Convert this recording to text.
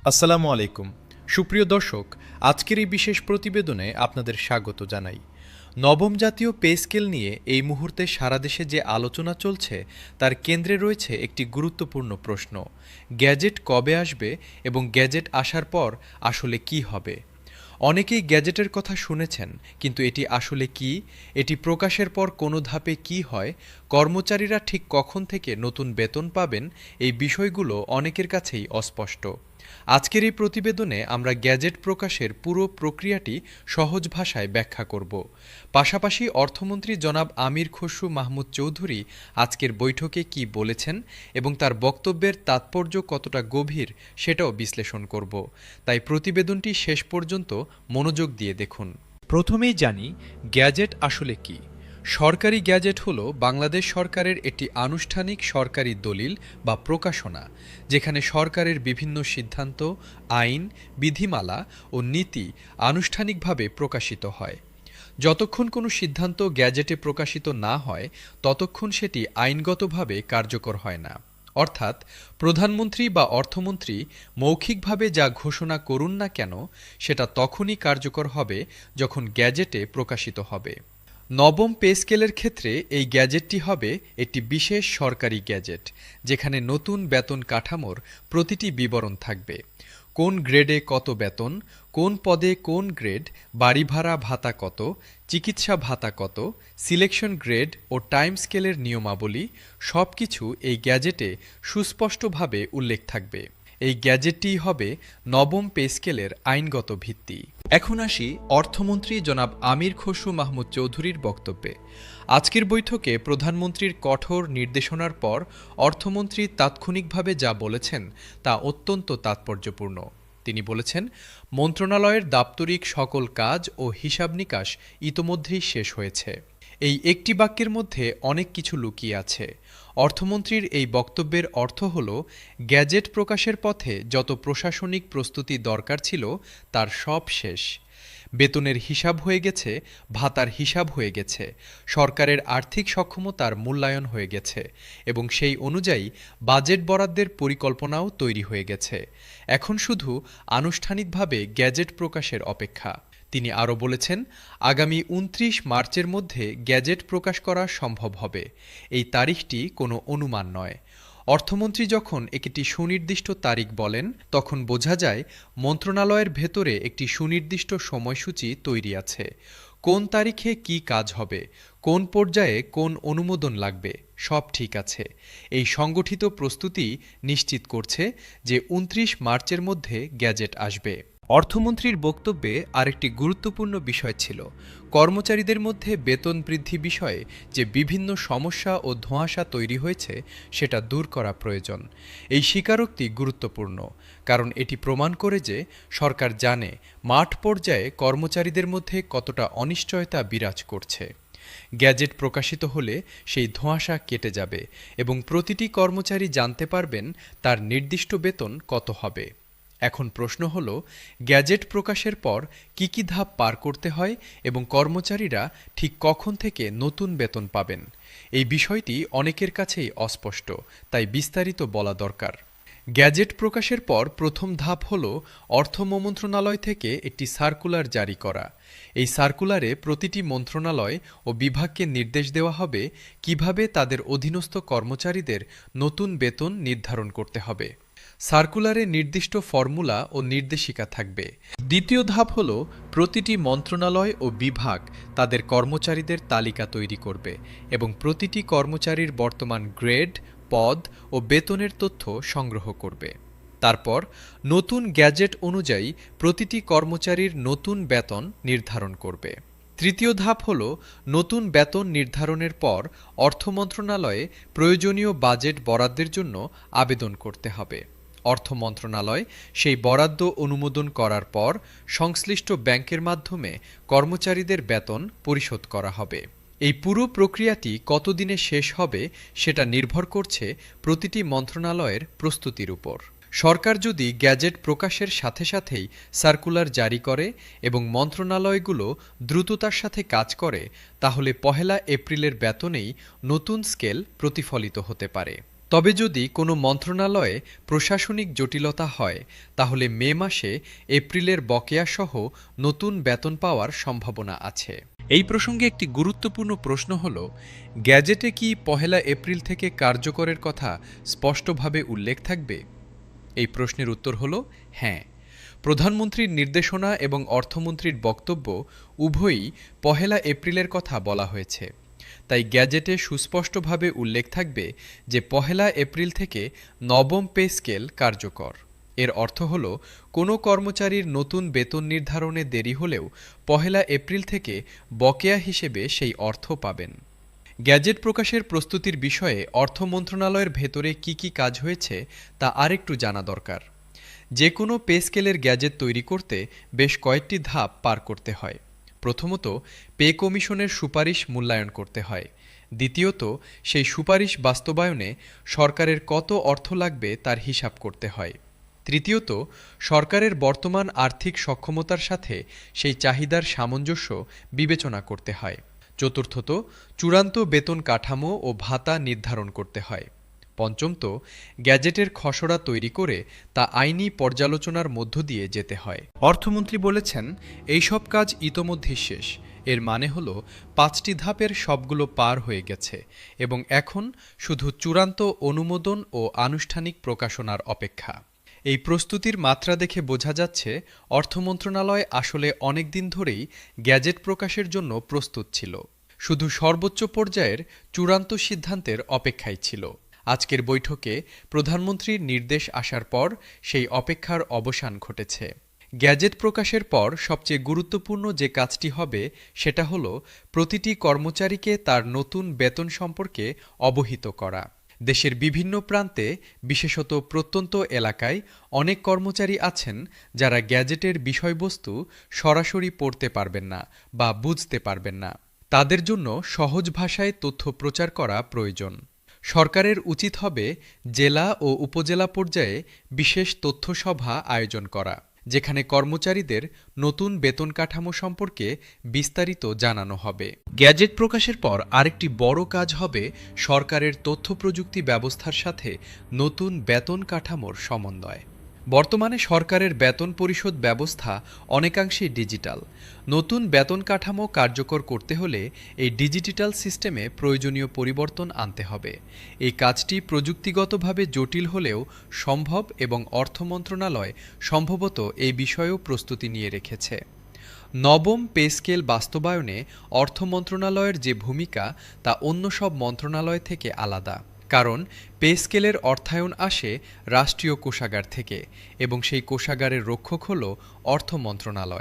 আসসালামু আলাইকুম। সুপ্রিয় দর্শক, আজকের এই বিশেষ প্রতিবেদনে আপনাদের স্বাগত জানাই। নবম জাতীয় পে স্কেল নিয়ে এই মুহূর্তে সারা দেশে যে আলোচনা চলছে তার কেন্দ্রে রয়েছে একটি গুরুত্বপূর্ণ প্রশ্ন: গ্যাজেট কবে আসবে এবং গ্যাজেট আসার পর আসলে কি হবে? অনেকেই গ্যাজেটের কথা শুনেছেন, কিন্তু এটি আসলে কি, এটি প্রকাশের পর কোনো ধাপে কি হয়, কর্মচারীরা ঠিক কখন থেকে নতুন বেতন পাবেন, এই বিষয়গুলো অনেকের কাছেই অস্পষ্ট। আজকের এই প্রতিবেদনে আমরা গ্যাজেট প্রকাশের পুরো প্রক্রিয়াটি সহজ ভাষায় ব্যাখ্যা করব। পাশাপাশি অর্থমন্ত্রী জনাব আমির খসরু মাহমুদ চৌধুরী আজকের বৈঠকে কি বলেছেন এবং তার বক্তব্যের তাৎপর্য কতটা গভীর সেটাও বিশ্লেষণ করব। তাই প্রতিবেদনটি শেষ পর্যন্ত মনোযোগ দিয়ে দেখুন। প্রথমেই জানি গ্যাজেট আসলে কি। সরকারি গ্যাজেট হল বাংলাদেশ সরকারের একটি আনুষ্ঠানিক সরকারি দলিল বা প্রকাশনা, যেখানে সরকারের বিভিন্ন সিদ্ধান্ত, আইন, বিধিমালা ও নীতি আনুষ্ঠানিকভাবে প্রকাশিত হয়। যতক্ষণ কোনো সিদ্ধান্ত গ্যাজেটে প্রকাশিত না হয় ততক্ষণ সেটি আইনগতভাবে কার্যকর হয় না। অর্থাৎ প্রধানমন্ত্রী বা অর্থমন্ত্রী মৌখিকভাবে যা ঘোষণা করুন না কেন, সেটা তখনই কার্যকর হবে যখন গ্যাজেটে প্রকাশিত হবে। নবম পে স্কেলের ক্ষেত্রে এই গ্যাজেটটি হবে একটি বিশেষ সরকারি গ্যাজেট, যেখানে নতুন বেতন কাঠামোর প্রতিটি বিবরণ থাকবে। কোন গ্রেডে কত বেতন, কোন পদে কোন গ্রেড, বাড়ি ভাড়া ভাতা কত, চিকিৎসা ভাতা কত, সিলেকশন গ্রেড ও টাইম স্কেলের নিয়মাবলী সবকিছু এই গ্যাজেটে সুস্পষ্টভাবে উল্লেখ থাকবে। এই গ্যাজেটটিই হবে নবম পে স্কেলের আইনগত ভিত্তি। এখন আসি অর্থমন্ত্রী জনাব আমির খসরু মাহমুদ চৌধুরীর বক্তব্যে। আজকের বৈঠকে প্রধানমন্ত্রীর কঠোর নির্দেশনার পর অর্থমন্ত্রী তাৎক্ষণিকভাবে যা বলেছেন তা অত্যন্ত তাৎপর্যপূর্ণ। তিনি বলেছেন, মন্ত্রণালয়ের দাপ্তরিক সকল কাজ ও হিসাব নিকাশ ইতোমধ্যেই শেষ হয়েছে। এই একটি বাক্যের মধ্যে অনেক কিছু লুকিয়ে আছে। অর্থমন্ত্রীর এই বক্তব্যের অর্থ হল, গ্যাজেট প্রকাশের পথে যত প্রশাসনিক প্রস্তুতি দরকার ছিল তার সব শেষ। বেতনের হিসাব হয়ে গেছে, ভাতার হিসাব হয়ে গেছে, সরকারের আর্থিক সক্ষমতার মূল্যায়ন হয়ে গেছে এবং সেই অনুযায়ী বাজেট বরাদ্দের পরিকল্পনাও তৈরি হয়ে গেছে। এখন শুধু আনুষ্ঠানিকভাবে গ্যাজেট প্রকাশের অপেক্ষা। তিনি আরও বলেছেন, আগামী ২৯ মার্চের মধ্যে গ্যাজেট প্রকাশ করা সম্ভব হবে। এই তারিখটি কোনো অনুমান নয়। অর্থমন্ত্রী যখন একটি সুনির্দিষ্ট তারিখ বলেন তখন বোঝা যায় মন্ত্রণালয়ের ভেতরে একটি সুনির্দিষ্ট সময়সূচি তৈরি আছে। কোন তারিখে কি কাজ হবে, কোন পর্যায়ে কোন অনুমোদন লাগবে, সব ঠিক আছে। এই সংগঠিত প্রস্তুতি নিশ্চিত করছে যে ২৯ মার্চের মধ্যে গ্যাজেট আসবে। অর্থমন্ত্রীর বক্তব্যে আরেকটি গুরুত্বপূর্ণ বিষয় ছিল কর্মচারীদের মধ্যে বেতন বৃদ্ধি বিষয়ে যে বিভিন্ন সমস্যা ও ধোঁয়াশা তৈরি হয়েছে সেটা দূর করা প্রয়োজন। এই স্বীকারোক্তি গুরুত্বপূর্ণ, কারণ এটি প্রমাণ করে যে সরকার জানে মাঠ পর্যায়ে কর্মচারীদের মধ্যে কতটা অনিশ্চয়তা বিরাজ করছে। গ্যাজেট প্রকাশিত হলে সেই ধোঁয়াশা কেটে যাবে এবং প্রতিটি কর্মচারী জানতে পারবেন তার নির্দিষ্ট বেতন কত হবে। এখন প্রশ্ন হল, গ্যাজেট প্রকাশের পর কি কি ধাপ পার করতে হয় এবং কর্মচারীরা ঠিক কখন থেকে নতুন বেতন পাবেন? এই বিষয়টি অনেকের কাছেই অস্পষ্ট, তাই বিস্তারিত বলা দরকার। গ্যাজেট প্রকাশের পর প্রথম ধাপ হল অর্থ মন্ত্রণালয় থেকে একটি সার্কুলার জারি করা। এই সার্কুলারে প্রতিটি মন্ত্রণালয় ও বিভাগকে নির্দেশ দেওয়া হবে কিভাবে তাদের অধীনস্থ কর্মচারীদের নতুন বেতন নির্ধারণ করতে হবে। সার্কুলারে নির্দিষ্ট ফর্মুলা ও নির্দেশিকা থাকবে। দ্বিতীয় ধাপ হল প্রতিটি মন্ত্রণালয় ও বিভাগ তাদের কর্মচারীদের তালিকা তৈরি করবে এবং প্রতিটি কর্মচারীর বর্তমান গ্রেড, পদ ও বেতনের তথ্য সংগ্রহ করবে। তারপর নতুন গ্যাজেট অনুযায়ী প্রতিটি কর্মচারীর নতুন বেতন নির্ধারণ করবে। তৃতীয় ধাপ হল নতুন বেতন নির্ধারণের পর অর্থ মন্ত্রণালয়ে প্রয়োজনীয় বাজেট বরাদ্দের জন্য আবেদন করতে হবে। অর্থ মন্ত্রণালয় সেই বরাদ্দ অনুমোদন করার পর সংশ্লিষ্ট ব্যাংকের মাধ্যমে কর্মচারীদের বেতন পরিশোধ করা হবে। এই পুরো প্রক্রিয়াটি কতদিনে শেষ হবে সেটা নির্ভর করছে প্রতিটি মন্ত্রণালয়ের প্রস্তুতির উপর। সরকার যদি গ্যাজেট প্রকাশের সাথে সাথেই সার্কুলার জারি করে এবং মন্ত্রণালয়গুলো দ্রুততার সাথে কাজ করে, তাহলে ১ এপ্রিলের বেতনেই নতুন স্কেল প্রতিফলিত হতে পারে। তবে যদি কোনো মন্ত্রণালয়ে প্রশাসনিক জটিলতা হয় তাহলে মে মাসে এপ্রিলের বকেয়াসহ নতুন বেতন পাওয়ার সম্ভাবনা আছে। এই প্রসঙ্গে একটি গুরুত্বপূর্ণ প্রশ্ন হল, গ্যাজেটে কি ১ এপ্রিল থেকে কার্যকরের কথা স্পষ্টভাবে উল্লেখ থাকবে? এই প্রশ্নের উত্তর হল হ্যাঁ। প্রধানমন্ত্রীর নির্দেশনা এবং অর্থমন্ত্রীর বক্তব্য উভয়ই ১ এপ্রিলের কথা বলা হয়েছে। তাই গ্যাজেটে সুস্পষ্টভাবে উল্লেখ থাকবে যে ১ এপ্রিল থেকে নবম পে স্কেল কার্যকর। এর অর্থ হল কোনো কর্মচারীর নতুন বেতন নির্ধারণে দেরি হলেও ১ এপ্রিল থেকে বকেয়া হিসেবে সেই অর্থ পাবেন। গ্যাজেট প্রকাশের প্রস্তুতির বিষয়ে অর্থ মন্ত্রণালয়ের ভেতরে কি কি কাজ হয়েছে তা আরেকটু জানা দরকার। যে কোনো পে স্কেলের গ্যাজেট তৈরি করতে বেশ কয়েকটি ধাপ পার করতে হয়। প্রথমত, পে কমিশনের সুপারিশ মূল্যায়ন করতে হয়। দ্বিতীয়ত, সেই সুপারিশ বাস্তবায়নে সরকারের কত অর্থ লাগবে তার হিসাব করতে হয়। তৃতীয়ত, সরকারের বর্তমান আর্থিক সক্ষমতার সাথে সেই চাহিদার সামঞ্জস্য বিবেচনা করতে হয়। চতুর্থত, চূড়ান্ত বেতন কাঠামো ও ভাতা নির্ধারণ করতে হয়। পঞ্চমত, গ্যাজেটের খসড়া তৈরি করে তা আইনি পর্যালোচনার মধ্য দিয়ে যেতে হয়। অর্থমন্ত্রী বলেছেন, এইসব কাজ ইতোমধ্যেই শেষ। এর মানে হল ৫টি ধাপের সবগুলো পার হয়ে গেছে এবং এখন শুধু চূড়ান্ত অনুমোদন ও আনুষ্ঠানিক প্রকাশনার অপেক্ষা। এই প্রস্তুতির মাত্রা দেখে বোঝা যাচ্ছে অর্থ মন্ত্রণালয় আসলে অনেক দিন ধরেই গ্যাজেট প্রকাশের জন্য প্রস্তুত ছিল, শুধু সর্বোচ্চ পর্যায়ের চূড়ান্ত সিদ্ধান্তের অপেক্ষায় ছিল। আজকের বৈঠকে প্রধানমন্ত্রীর নির্দেশ আসার পর সেই অপেক্ষার অবসান ঘটেছে। গ্যাজেট প্রকাশের পর সবচেয়ে গুরুত্বপূর্ণ যে কাজটি হবে সেটা হলো প্রতিটি কর্মচারীকে তার নতুন বেতন সম্পর্কে অবহিত করা। দেশের বিভিন্ন প্রান্তে, বিশেষত প্রত্যন্ত এলাকায় অনেক কর্মচারী আছেন যারা গ্যাজেটের বিষয়বস্তু সরাসরি পড়তে পারবেন না বা বুঝতে পারবেন না। তাদের জন্য সহজ ভাষায় তথ্য প্রচার করা প্রয়োজন। সরকারের উচিত হবে জেলা ও উপজেলা পর্যায়ে বিশেষ তথ্য সভা আয়োজন করা, যেখানে কর্মচারীদের নতুন বেতন কাঠামো সম্পর্কে বিস্তারিত জানানো হবে। গ্যাজেট প্রকাশের পর আরেকটি বড় কাজ হবে সরকারের তথ্য প্রযুক্তি ব্যবস্থার সাথে নতুন বেতন কাঠামোর সমন্বয়। বর্তমানে সরকারের বেতন পরিশোধ ব্যবস্থা অনেকাংশেই ডিজিটাল। নতুন বেতন কাঠামো কার্যকর করতে হলে এই ডিজিটাল সিস্টেমে প্রয়োজনীয় পরিবর্তন আনতে হবে। এই কাজটি প্রযুক্তিগতভাবে জটিল হলেও সম্ভব এবং অর্থ মন্ত্রণালয় সম্ভবত এই বিষয়েও প্রস্তুতি নিয়ে রেখেছে। নবম পে স্কেল বাস্তবায়নে অর্থ মন্ত্রণালয়ের যে ভূমিকা তা অন্য সব মন্ত্রণালয় থেকে আলাদা, কারণ পে স্কেলের অর্থায়ন আসে রাষ্ট্রীয় কোষাগার থেকে এবং সেই কোষাগারের রক্ষক হল অর্থ মন্ত্রণালয়।